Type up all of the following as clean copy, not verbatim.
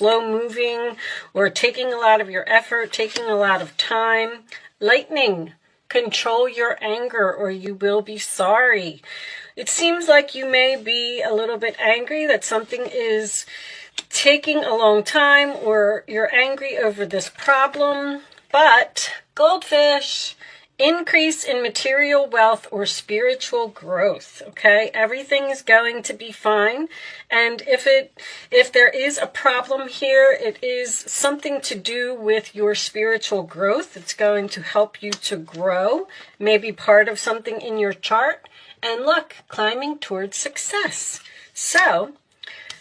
slow moving or taking a lot of your effort, taking a lot of time. Lightning, control your anger or you will be sorry. It seems like you may be a little bit angry that something is taking a long time or you're angry over this problem. But goldfish, increase in material wealth or spiritual growth, okay? Everything is going to be fine. And if there is a problem here, it is something to do with your spiritual growth. It's going to help you to grow, maybe part of something in your chart. And look, climbing towards success. So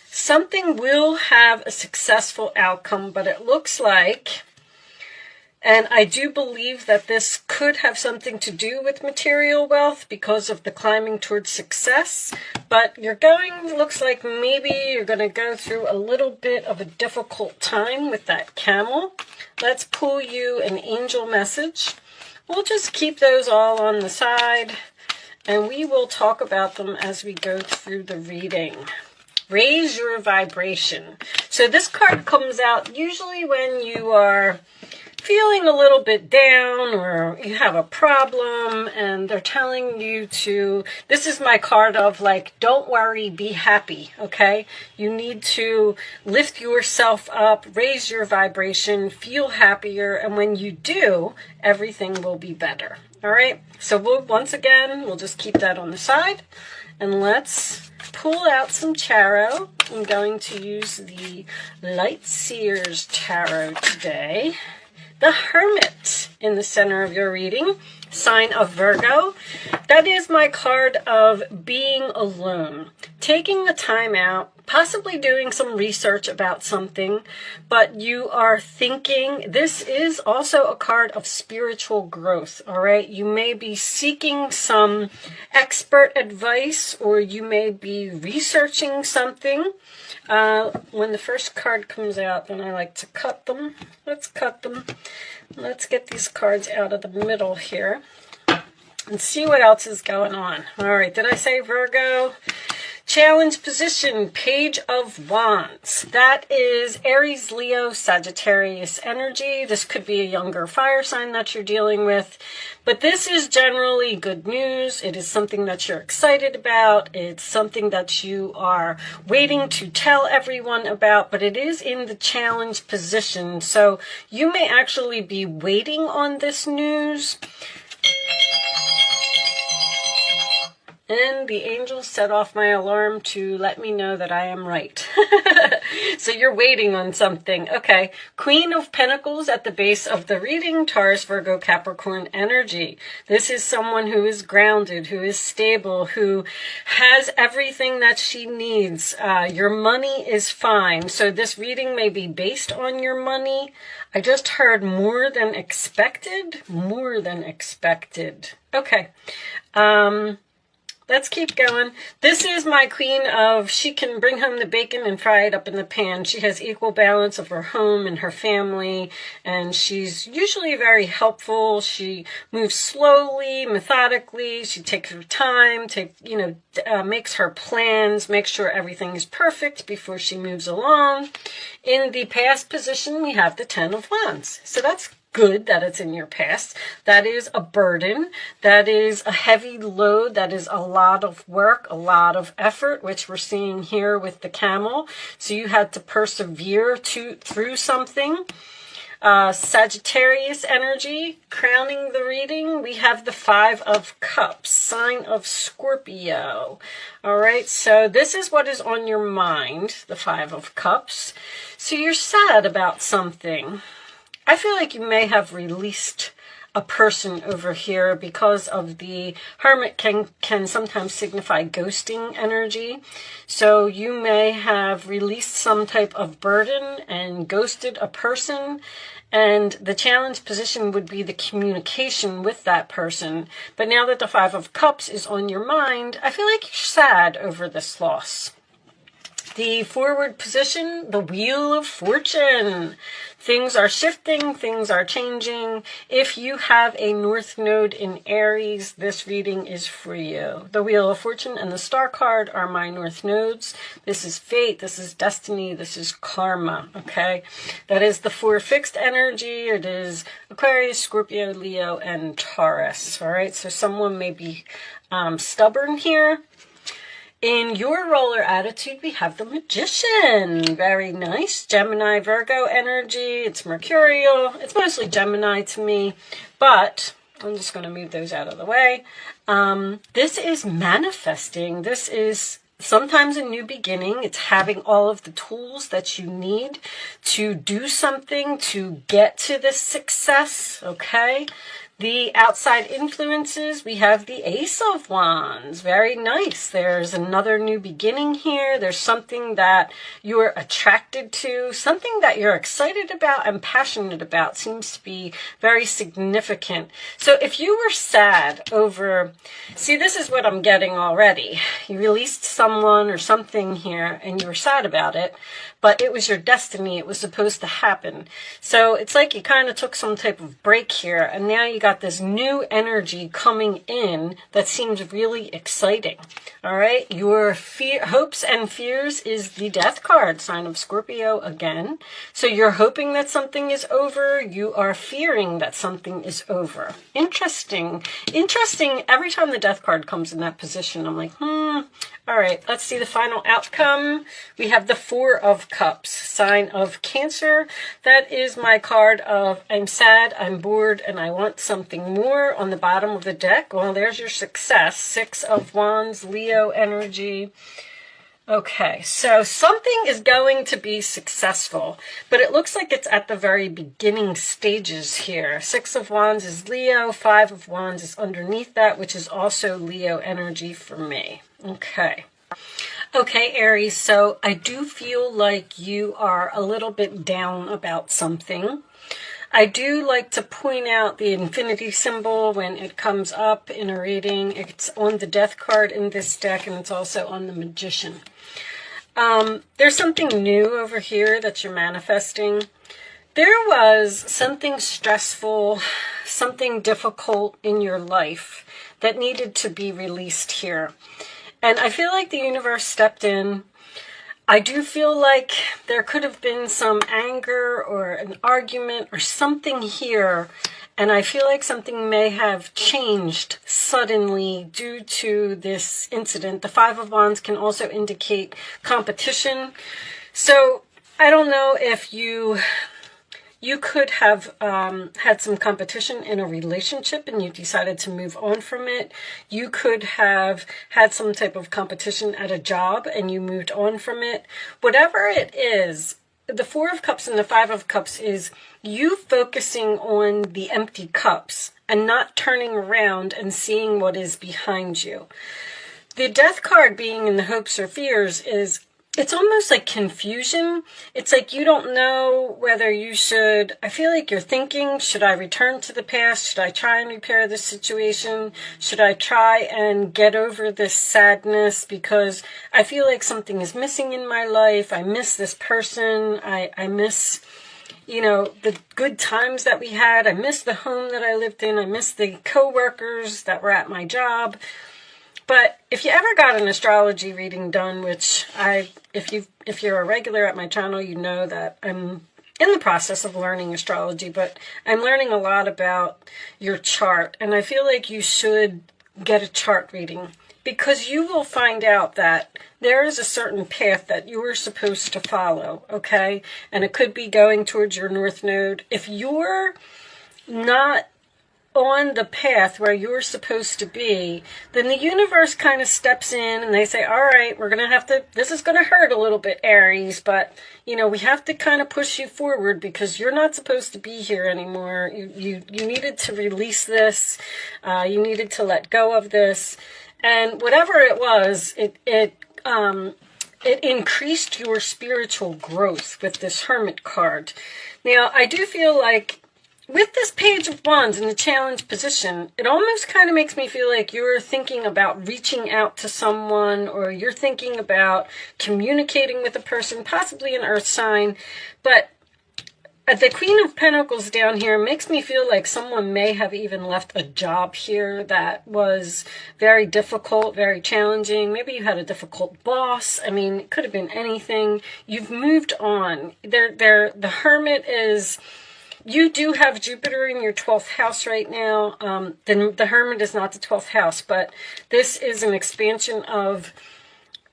something will have a successful outcome, but it looks like, and I do believe that this could have something to do with material wealth because of the climbing towards success. But looks like maybe you're going to go through a little bit of a difficult time with that camel. Let's pull you an angel message. We'll just keep those all on the side, and we will talk about them as we go through the reading. Raise your vibration. So this card comes out usually when you are feeling a little bit down or you have a problem and they're telling you to, this is my card of like, don't worry, be happy, okay? You need to lift yourself up, raise your vibration, feel happier, and when you do, everything will be better, all right? So once again, we'll just keep that on the side and let's pull out some tarot. I'm going to use the Light Seers Tarot today. The Hermit in the center of your reading, sign of Virgo. That is my card of being alone, taking a time out, possibly doing some research about something, but you are thinking. This is also a card of spiritual growth, all right? You may be seeking some expert advice or you may be researching something. When the first card comes out, then I like to cut them. Let's cut them. Let's get these cards out of the middle here and see what else is going on. All right, did I say Virgo? Challenge position, Page of Wands. That is Aries, Leo, Sagittarius energy. This could be a younger fire sign that you're dealing with. But this is generally good news. It is something that you're excited about. It's something that you are waiting to tell everyone about. But it is in the challenge position. So you may actually be waiting on this news. And the angels set off my alarm to let me know that I am right. So you're waiting on something. Okay. Queen of Pentacles at the base of the reading, Taurus, Virgo, Capricorn energy. This is someone who is grounded, who is stable, who has everything that she needs. Your money is fine. So this reading may be based on your money. I just heard more than expected. More than expected. Okay. Let's keep going. This is my queen of, she can bring home the bacon and fry it up in the pan. She has equal balance of her home and her family, and she's usually very helpful. She moves slowly, methodically. She takes her time, makes her plans, makes sure everything is perfect before she moves along. In the past position, we have the Ten of Wands. So that's good that it's in your past. That is a burden. That is a heavy load. That is a lot of work, a lot of effort, which we're seeing here with the camel. So you had to persevere through something. Sagittarius energy, crowning the reading, we have the Five of Cups, sign of Scorpio. All right, so this is what is on your mind, the Five of Cups. So you're sad about something. I feel like you may have released a person over here because of the Hermit can sometimes signify ghosting energy. So you may have released some type of burden and ghosted a person. And the challenge position would be the communication with that person. But now that the Five of Cups is on your mind, I feel like you're sad over this loss. The forward position, the Wheel of Fortune. Things are shifting, things are changing. If you have a North Node in Aries, this reading is for you. The Wheel of Fortune and the Star card are my North Nodes. This is fate, this is destiny, this is karma, okay? That is the 4 fixed energy. It is Aquarius, Scorpio, Leo, and Taurus, all right? So someone may be stubborn here. In your roller attitude, we have the Magician. Very nice. Gemini, Virgo energy. It's mercurial. It's mostly Gemini to me, but I'm just going to move those out of the way. This is manifesting. This is sometimes a new beginning. It's having all of the tools that you need to do something, to get to this success, okay? The outside influences, we have the Ace of Wands. Very nice. There's another new beginning here. There's something that you're attracted to, something that you're excited about and passionate about. Seems to be very significant. So if you were sad over, see, this is what I'm getting already. You released someone or something here and you were sad about it, but it was your destiny. It was supposed to happen. So it's like you kind of took some type of break here, and now you got this new energy coming in that seems really exciting. All right, your hopes and fears is the Death card, sign of Scorpio again. So you're hoping that something is over. You are fearing that something is over. Interesting. Interesting. Every time the Death card comes in that position, I'm like, All right, let's see the final outcome. We have the 4 of Cups, sign of Cancer. That is my card of I'm sad, I'm bored, and I want something more on the bottom of the deck. Well, there's your success. 6 of Wands, Leo energy. Okay, so something is going to be successful, but it looks like it's at the very beginning stages here. 6 of Wands is Leo, 5 of Wands is underneath that, which is also Leo energy for me. Okay. Okay, Aries, so I do feel like you are a little bit down about something. I do like to point out the infinity symbol when it comes up in a reading. It's on the Death card in this deck, and it's also on the Magician. There's something new over here that you're manifesting. There was something stressful, something difficult in your life that needed to be released here. And I feel like the universe stepped in. I do feel like there could have been some anger or an argument or something here. And I feel like something may have changed suddenly due to this incident. The 5 of Wands can also indicate competition. So I don't know if you could have had some competition in a relationship and you decided to move on from it. You could have had some type of competition at a job and you moved on from it. Whatever it is, the 4 of Cups and the 5 of Cups is you focusing on the empty cups and not turning around and seeing what is behind you. The Death card being in the hopes or fears is, it's almost like confusion. It's like you don't know whether you should, I feel like you're thinking, should I return to the past? Should I try and repair this situation? Should I try and get over this sadness? Because I feel like something is missing in my life. I miss this person. I miss, you know, the good times that we had. I miss the home that I lived in. I miss the coworkers that were at my job. But if you ever got an astrology reading done, which if you're a regular at my channel, you know that I'm in the process of learning astrology, but I'm learning a lot about your chart. And I feel like you should get a chart reading because you will find out that there is a certain path that you are supposed to follow, okay? And it could be going towards your North Node. If you're not on the path where you're supposed to be, then the universe kind of steps in and they say, all right, we're going to have to, this is going to hurt a little bit, Aries, but, you know, we have to kind of push you forward because you're not supposed to be here anymore. You needed to release this. You needed to let go of this. And whatever it was, it increased your spiritual growth with this Hermit card. Now, I do feel like with this Page of Wands in the challenge position, it almost kind of makes me feel like you're thinking about reaching out to someone, or you're thinking about communicating with a person, possibly an earth sign. But the Queen of Pentacles down here makes me feel like someone may have even left a job here that was very difficult, very challenging. Maybe you had a difficult boss. I mean, it could have been anything. You've moved on. The Hermit is... You do have Jupiter in your 12th house right now. The Hermit is not the 12th house, but this is an expansion of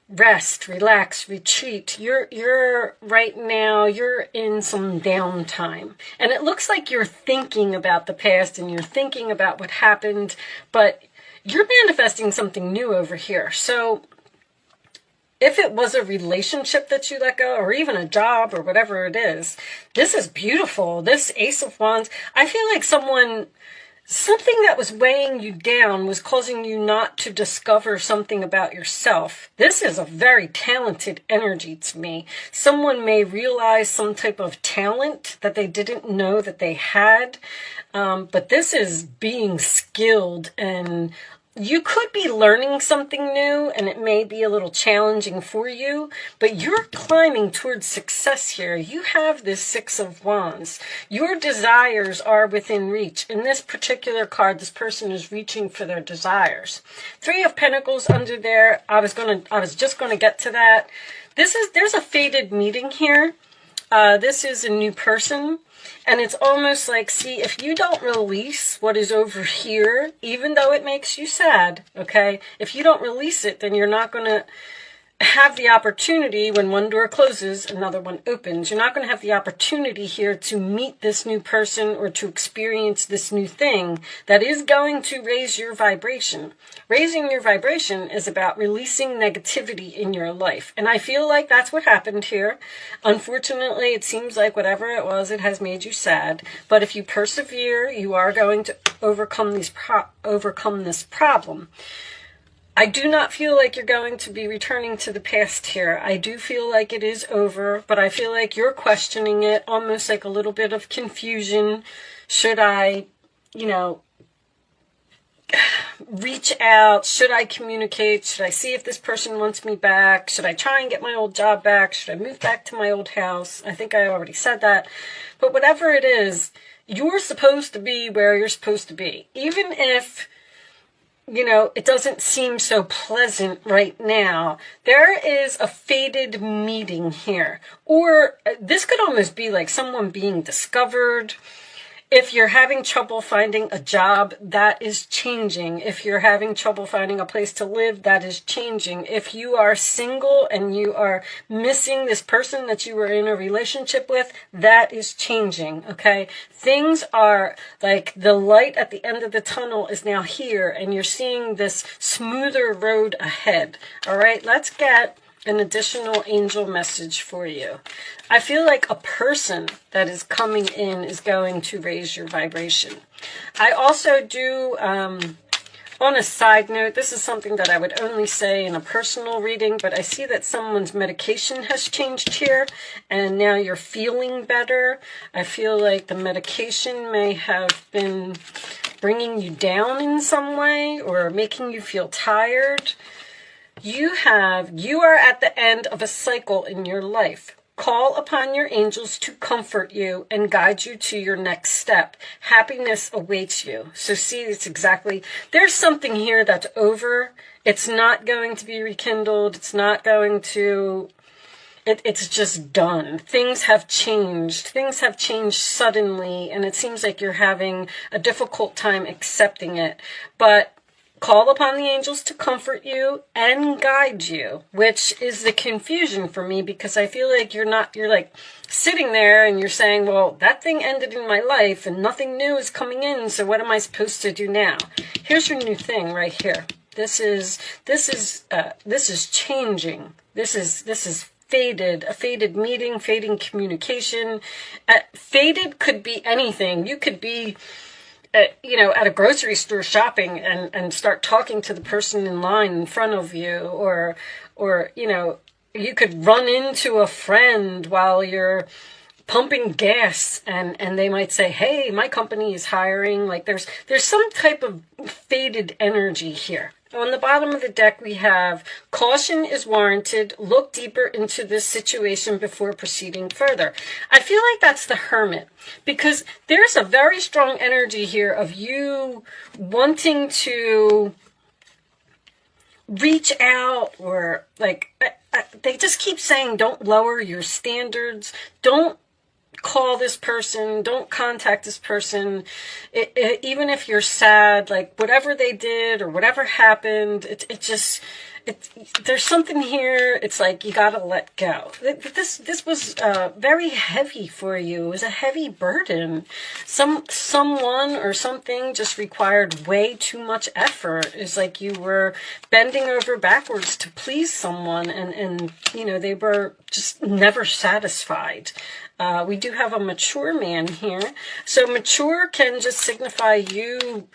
rest, relax, retreat. You're right now, you're in some downtime. And it looks like you're thinking about the past and you're thinking about what happened, but you're manifesting something new over here. So if it was a relationship that you let go, or even a job, or whatever it is, this is beautiful. This Ace of Wands, I feel like something that was weighing you down was causing you not to discover something about yourself. This is a very talented energy to me. Someone may realize some type of talent that they didn't know that they had, but this is being skilled, and you could be learning something new, and it may be a little challenging for you, but you're climbing towards success here. You have this Six of Wands. Your desires are within reach. In this particular card, this person is reaching for their desires. Three of Pentacles under there. I was just gonna get to that. There's a fated meeting here. This is a new person. And it's almost like, see, if you don't release what is over here, even though it makes you sad, okay? If you don't release it, then you're not going to have the opportunity when one door closes, another one opens. You're not going to have the opportunity here to meet this new person or to experience this new thing that is going to raise your vibration. Raising your vibration is about releasing negativity in your life. And I feel like that's what happened here. Unfortunately, it seems like whatever it was, it has made you sad. But if you persevere, you are going to overcome this problem. I do not feel like you're going to be returning to the past here. I do feel like it is over, but I feel like you're questioning it, almost like a little bit of confusion. Should I, reach out? Should I communicate? Should I see if this person wants me back? Should I try and get my old job back? Should I move back to my old house? I think I already said that. But whatever it is, you're supposed to be where you're supposed to be. Even if it doesn't seem so pleasant right now, there is a fated meeting here. Or this could almost be like someone being discovered. If you're having trouble finding a job, that is changing. If you're having trouble finding a place to live, that is changing. If you are single and you are missing this person that you were in a relationship with, that is changing, okay? Things are like the light at the end of the tunnel is now here, and you're seeing this smoother road ahead, all right? Let's get an additional angel message for you. I feel like a person that is coming in is going to raise your vibration. I also do, on a side note, this is something that I would only say in a personal reading, but I see that someone's medication has changed here, and now you're feeling better. I feel like the medication may have been bringing you down in some way or making you feel tired. You are at the end of a cycle in your life. Call upon your angels to comfort you and guide you to your next step. Happiness awaits you. So see, it's exactly, there's something here that's over. It's not going to be rekindled. It's not going to, it's just done. Things have changed. Things have changed suddenly, and it seems like you're having a difficult time accepting it. But call upon the angels to comfort you and guide you, which is the confusion for me, because I feel like you're like sitting there and you're saying, well, that thing ended in my life and nothing new is coming in, so what am I supposed to do now? Here's your new thing right here. This is changing. This is fated, a fated meeting, fading communication. Faded could be anything. You could be at a grocery store shopping and start talking to the person in line in front of you, or you could run into a friend while you're pumping gas, and they might say, hey, my company is hiring. Like there's some type of faded energy here. On the bottom of the deck, we have caution is warranted. Look deeper into this situation before proceeding further. I feel like that's the Hermit, because there's a very strong energy here of you wanting to reach out, or like they just keep saying, don't lower your standards. Don't call this person, don't contact this person, even if you're sad, like whatever they did or whatever happened, there's something here. It's like you gotta let go. This was very heavy for you. It was a heavy burden. Someone or something just required way too much effort. It's like you were bending over backwards to please someone, and they were just never satisfied. We do have a mature man here. So mature can just signify you,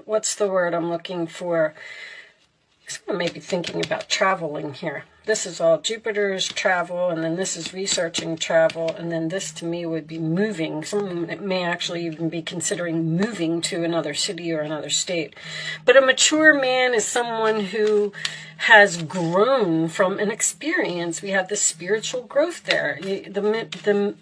what's the word I'm looking for? Someone may be thinking about traveling here. This is all Jupiter's travel, and then this is researching travel, and then this to me would be moving. Someone may actually even be considering moving to another city or another state. But a mature man is someone who has grown from an experience. We have the spiritual growth there. The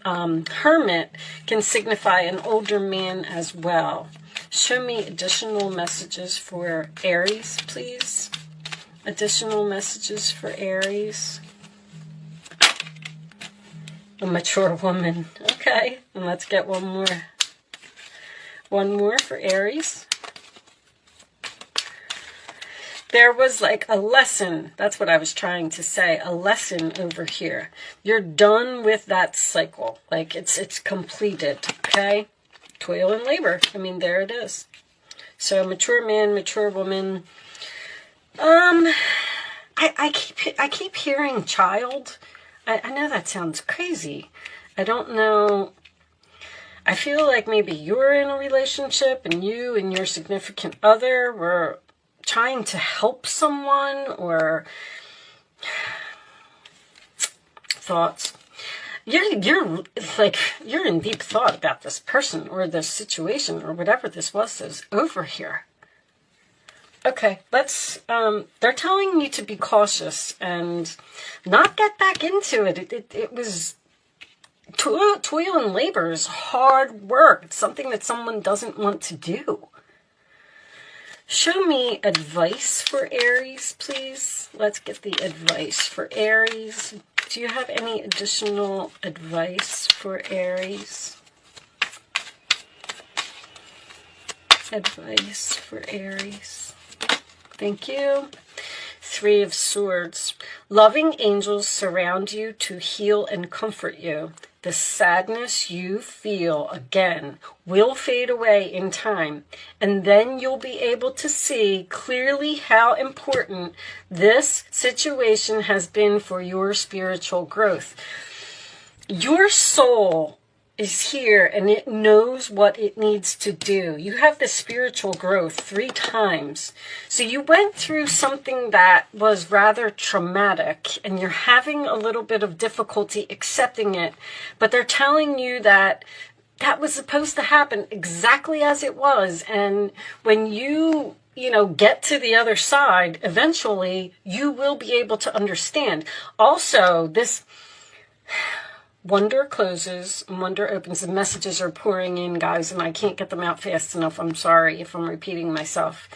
Hermit can signify an older man as well. Show me additional messages for Aries, please. Additional messages for Aries. A mature woman. Okay, and let's get one more. One more for Aries. There was like a lesson. That's what I was trying to say. A lesson over here. You're done with that cycle. Like it's completed. Okay? Toil and labor. I mean, there it is. So mature man, mature woman. I keep hearing child. I know that sounds crazy. I don't know. I feel like maybe you're in a relationship and you and your significant other were trying to help someone, or thoughts. You're in deep thought about this person or this situation or whatever this was that's over here. Okay, let's, they're telling you to be cautious and not get back into it. It was toil and labor is hard work. It's something that someone doesn't want to do. Show me advice for Aries, please. Let's get the advice for Aries. Do you have any additional advice for Aries? Advice for Aries. Thank you. 3 of Swords. Loving angels surround you to heal and comfort you. The sadness you feel, again, will fade away in time. And then you'll be able to see clearly how important this situation has been for your spiritual growth. Your soul is here and it knows what it needs to do. You have the spiritual growth 3 times. So you went through something that was rather traumatic and you're having a little bit of difficulty accepting it, but they're telling you that that was supposed to happen exactly as it was. And when you get to the other side, eventually you will be able to understand. Also, this wonder closes, wonder opens. The messages are pouring in, guys, and I can't get them out fast enough. I'm sorry if I'm repeating myself.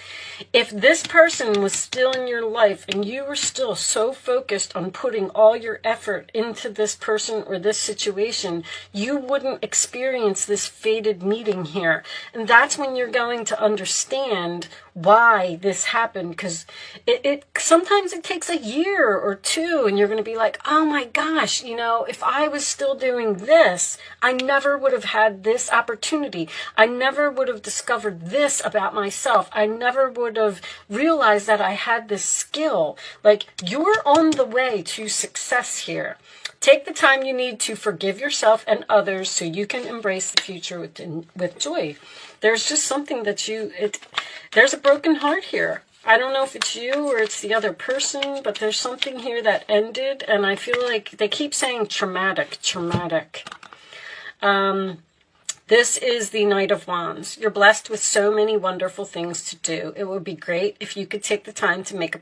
If this person was still in your life and you were still so focused on putting all your effort into this person or this situation, you wouldn't experience this fated meeting here. And that's when you're going to understand why this happened, because it sometimes it takes a year or 2 and you're going to be like, oh my gosh, if I was still doing this, I never would have had this opportunity. I never would have discovered this about myself. I never would have realized that I had this skill. Like, you're on the way to success here. Take the time you need to forgive yourself and others so you can embrace the future with joy. There's just something that there's a broken heart here. I don't know if it's you or it's the other person, but there's something here that ended, and I feel like they keep saying traumatic. This is the Knight of Wands. You're blessed with so many wonderful things to do. It would be great if you could take the time to make a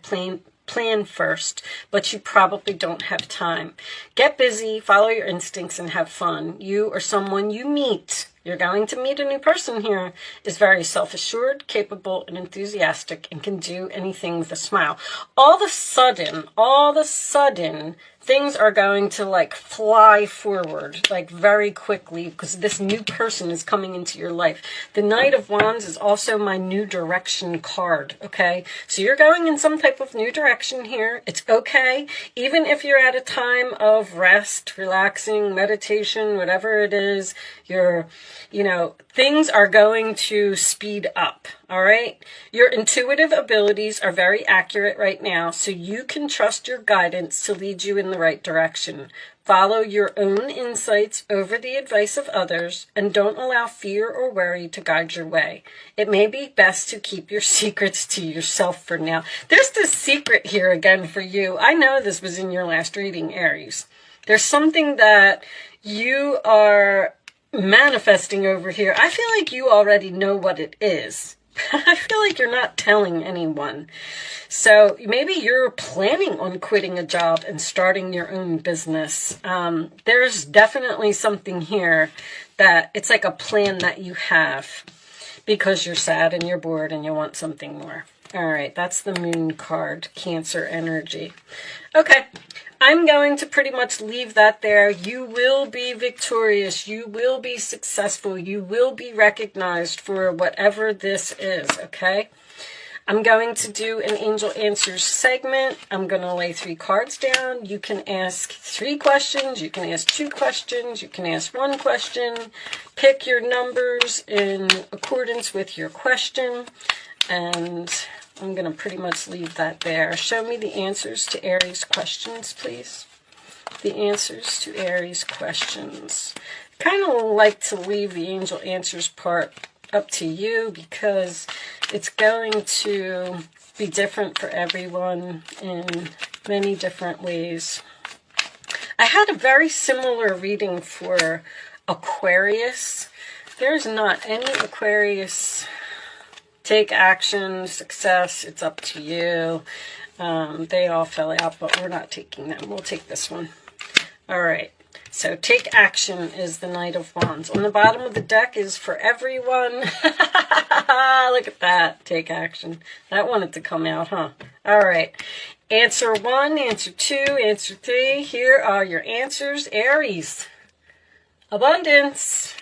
plan first, but you probably don't have time. Get busy, follow your instincts, and have fun. You or someone you meet, you're going to meet a new person here, is very self-assured, capable, and enthusiastic, and can do anything with a smile. All of a sudden, things are going to like fly forward, like very quickly, because this new person is coming into your life. The Knight of Wands is also my new direction card, okay? So you're going in some type of new direction here. It's okay. Even if you're at a time of rest, relaxing, meditation, whatever it is, things are going to speed up, all right? Your intuitive abilities are very accurate right now, so you can trust your guidance to lead you in the right direction. Follow your own insights over the advice of others, and don't allow fear or worry to guide your way. It may be best to keep your secrets to yourself for now. There's this secret here again for you. I know this was in your last reading, Aries. There's something that you are manifesting over here. I feel like you already know what it is. I feel like you're not telling anyone. So maybe you're planning on quitting a job and starting your own business. There's definitely something here that it's like a plan that you have because you're sad and you're bored and you want something more. All right, that's the Moon card, Cancer energy. Okay, I'm going to pretty much leave that there. You will be victorious. You will be successful. You will be recognized for whatever this is, okay? I'm going to do an Angel Answers segment. I'm going to lay 3 cards down. You can ask 3 questions. You can ask 2 questions. You can ask 1 question. Pick your numbers in accordance with your question. And I'm going to pretty much leave that there. Show me the answers to Aries questions, please. The answers to Aries questions. Kind of like to leave the Angel Answers part up to you because it's going to be different for everyone in many different ways. I had a very similar reading for Aquarius. There's not any Aquarius. Take action, success, it's up to you. They all fell out, but we're not taking them. We'll take this one. All right. So take action is the Knight of Wands. On the bottom of the deck is for everyone. Look at that. Take action. That wanted to come out, huh? All right. Answer 1, answer 2, answer 3. Here are your answers. Aries. Abundance.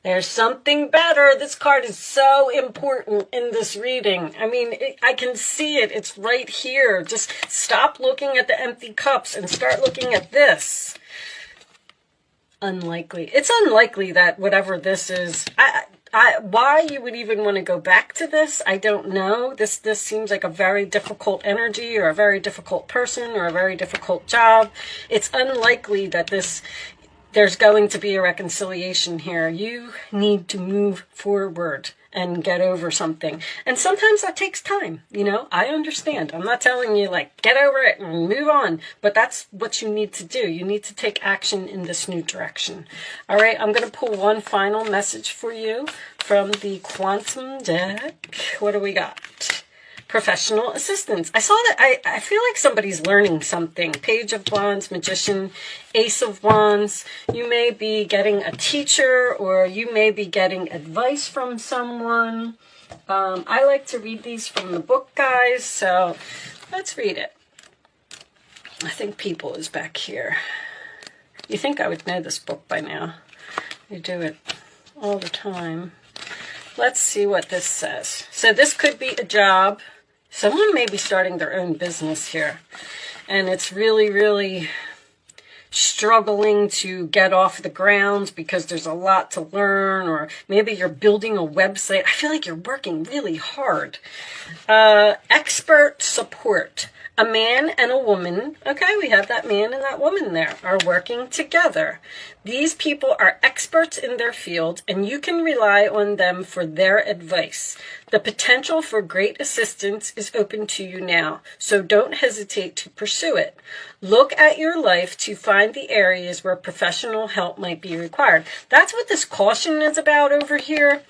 There's something better. This card is so important in this reading. I mean, I can see it. It's right here. Just stop looking at the empty cups and start looking at this. Unlikely. It's unlikely that whatever this is, why you would even want to go back to this, I don't know. This seems like a very difficult energy or a very difficult person or a very difficult job. It's unlikely that there's going to be a reconciliation here. You need to move forward and get over something. And sometimes that takes time, I understand. I'm not telling you, get over it and move on. But that's what you need to do. You need to take action in this new direction. All right, I'm going to pull one final message for you from the Quantum deck. What do we got? Professional assistance. I saw that. I feel like somebody's learning something. Page of Wands, Magician, Ace of Wands. You may be getting a teacher or you may be getting advice from someone. I like to read these from the book, guys, so let's read it. I think People is back here. You think I would know this book by now. You do it all the time. Let's see what this says. So this could be a job. Someone may be starting their own business here, and it's really, really struggling to get off the ground because there's a lot to learn, or maybe you're building a website. I feel like you're working really hard. Expert support. A man and a woman, okay, we have that man and that woman there, are working together. These people are experts in their field, and you can rely on them for their advice. The potential for great assistance is open to you now, so don't hesitate to pursue it. Look at your life to find the areas where professional help might be required. That's what this caution is about over here.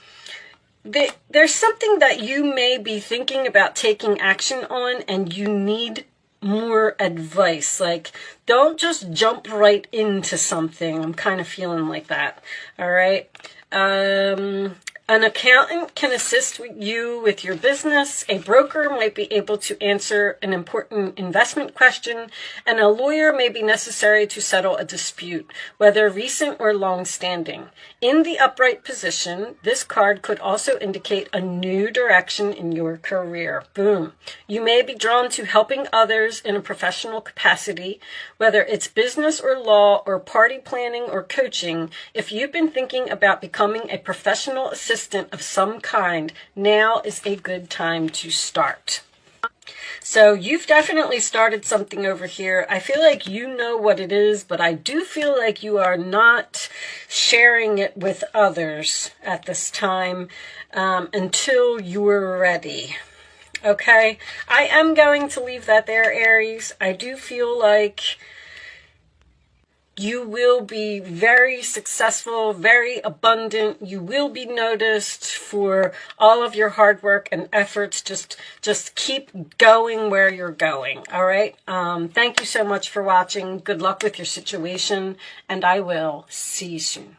There's something that you may be thinking about taking action on, and you need more advice. Like, don't just jump right into something. I'm kind of feeling like that. All right. An accountant can assist you with your business. A broker might be able to answer an important investment question, and a lawyer may be necessary to settle a dispute, whether recent or long-standing. In the upright position, this card could also indicate a new direction in your career. Boom. You may be drawn to helping others in a professional capacity, whether it's business or law or party planning or coaching. If you've been thinking about becoming a professional assistant of some kind, now is a good time to start. So you've definitely started something over here. I feel like you know what it is, but I do feel like you are not sharing it with others at this time until you're ready. Okay? I am going to leave that there, Aries. I do feel like you will be very successful, very abundant. You will be noticed for all of your hard work and efforts. Just keep going where you're going. All right. Thank you so much for watching. Good luck with your situation, and I will see you soon.